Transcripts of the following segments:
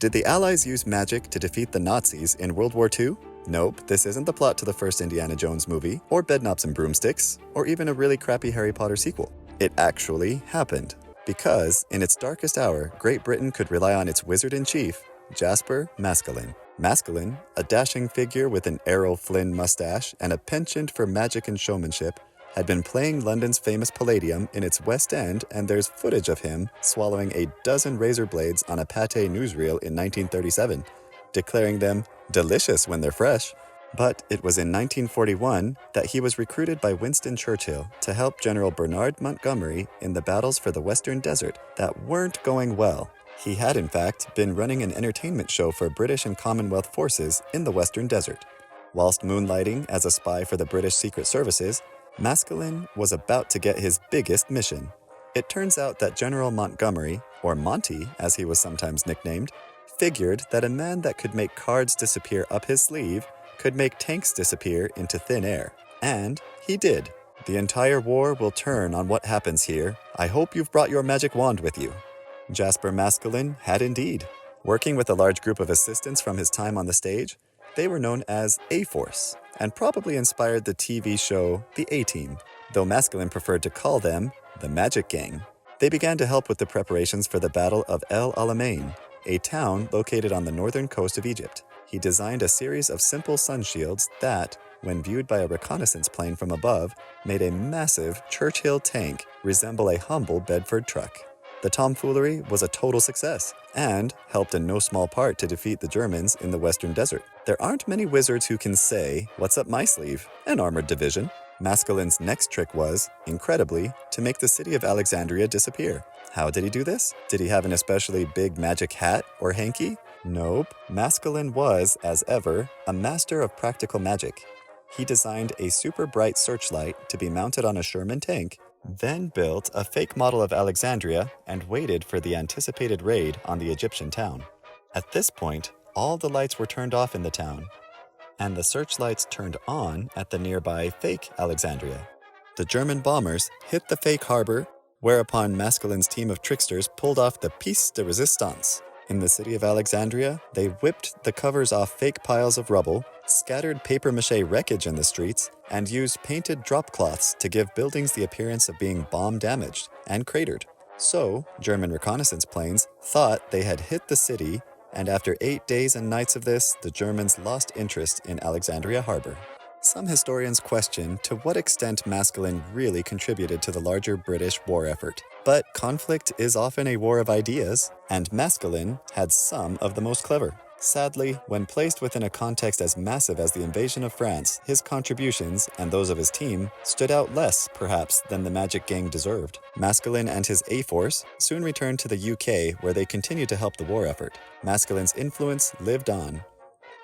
Did the Allies use magic to defeat the Nazis in World War II? Nope, this isn't the plot to the first Indiana Jones movie, or Bedknobs and Broomsticks, or even a really crappy Harry Potter sequel. It actually happened. Because, in its darkest hour, Great Britain could rely on its wizard-in-chief, Jasper Maskelyne. Maskelyne, a dashing figure with an Errol Flynn mustache and a penchant for magic and showmanship, had been playing London's famous Palladium in its West End, and there's footage of him swallowing a dozen razor blades on a pâté newsreel in 1937, declaring them delicious when they're fresh. But it was in 1941 that he was recruited by Winston Churchill to help General Bernard Montgomery in the battles for the Western Desert that weren't going well. He had, in fact, been running an entertainment show for British and Commonwealth forces in the Western Desert. Whilst moonlighting as a spy for the British Secret Services, Maskelyne was about to get his biggest mission. It turns out that General Montgomery, or Monty as he was sometimes nicknamed, figured that a man that could make cards disappear up his sleeve could make tanks disappear into thin air. And he did. The entire war will turn on what happens here. I hope you've brought your magic wand with you. Jasper Maskelyne had indeed. Working with a large group of assistants from his time on the stage, they were known as A-Force, and probably inspired the TV show The A-Team, though Maskelyne preferred to call them the Magic Gang. They began to help with the preparations for the Battle of El Alamein, a town located on the northern coast of Egypt. He designed a series of simple sun shields that, when viewed by a reconnaissance plane from above, made a massive Churchill tank resemble a humble Bedford truck. The tomfoolery was a total success, and helped in no small part to defeat the Germans in the Western Desert. There aren't many wizards who can say, "What's up my sleeve?" An armored division. Maskelyne's next trick was, incredibly, to make the city of Alexandria disappear. How did he do this? Did he have an especially big magic hat or hanky? Nope. Maskelyne was, as ever, a master of practical magic. He designed a super bright searchlight to be mounted on a Sherman tank, then built a fake model of Alexandria and waited for the anticipated raid on the Egyptian town. At this point, all the lights were turned off in the town, and the searchlights turned on at the nearby fake Alexandria. The German bombers hit the fake harbor, whereupon Maskelyne's team of tricksters pulled off the piece de resistance. In the city of Alexandria, they whipped the covers off fake piles of rubble, scattered papier-mâché wreckage in the streets, and used painted drop cloths to give buildings the appearance of being bomb-damaged and cratered. So, German reconnaissance planes thought they had hit the city, and after 8 days and nights of this, the Germans lost interest in Alexandria Harbor. Some historians question to what extent Maskelyne really contributed to the larger British war effort. But conflict is often a war of ideas, and Maskelyne had some of the most clever. Sadly, when placed within a context as massive as the invasion of France, his contributions, and those of his team, stood out less, perhaps, than the Magic Gang deserved. Maskelyne and his A-Force soon returned to the UK, where they continued to help the war effort. Maskelyne's influence lived on.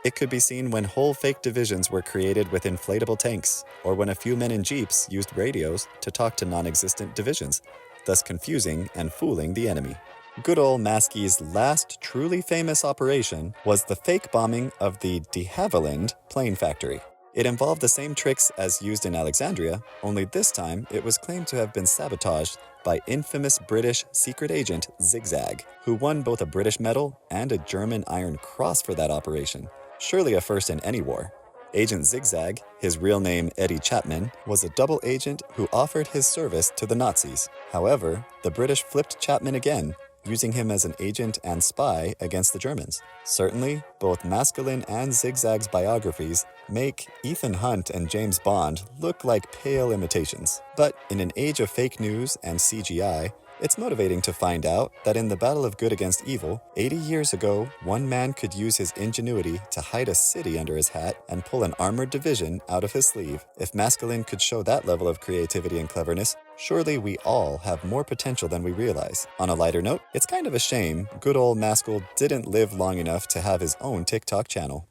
It could be seen when whole fake divisions were created with inflatable tanks, or when a few men in jeeps used radios to talk to non-existent divisions, thus confusing and fooling the enemy. Good old Masky's last truly famous operation was the fake bombing of the de Havilland plane factory. It involved the same tricks as used in Alexandria, only this time it was claimed to have been sabotaged by infamous British secret agent Zigzag, who won both a British medal and a German Iron Cross for that operation. Surely a first in any war. Agent Zigzag, his real name Eddie Chapman, was a double agent who offered his service to the Nazis. However, the British flipped Chapman again, using him as an agent and spy against the Germans. Certainly, both Maskelyne and Zigzag's biographies make Ethan Hunt and James Bond look like pale imitations. But in an age of fake news and CGI, it's motivating to find out that in the battle of good against evil, 80 years ago, one man could use his ingenuity to hide a city under his hat and pull an armored division out of his sleeve. If Maskelyne could show that level of creativity and cleverness, surely we all have more potential than we realize. On a lighter note, it's kind of a shame good old Maskell didn't live long enough to have his own TikTok channel.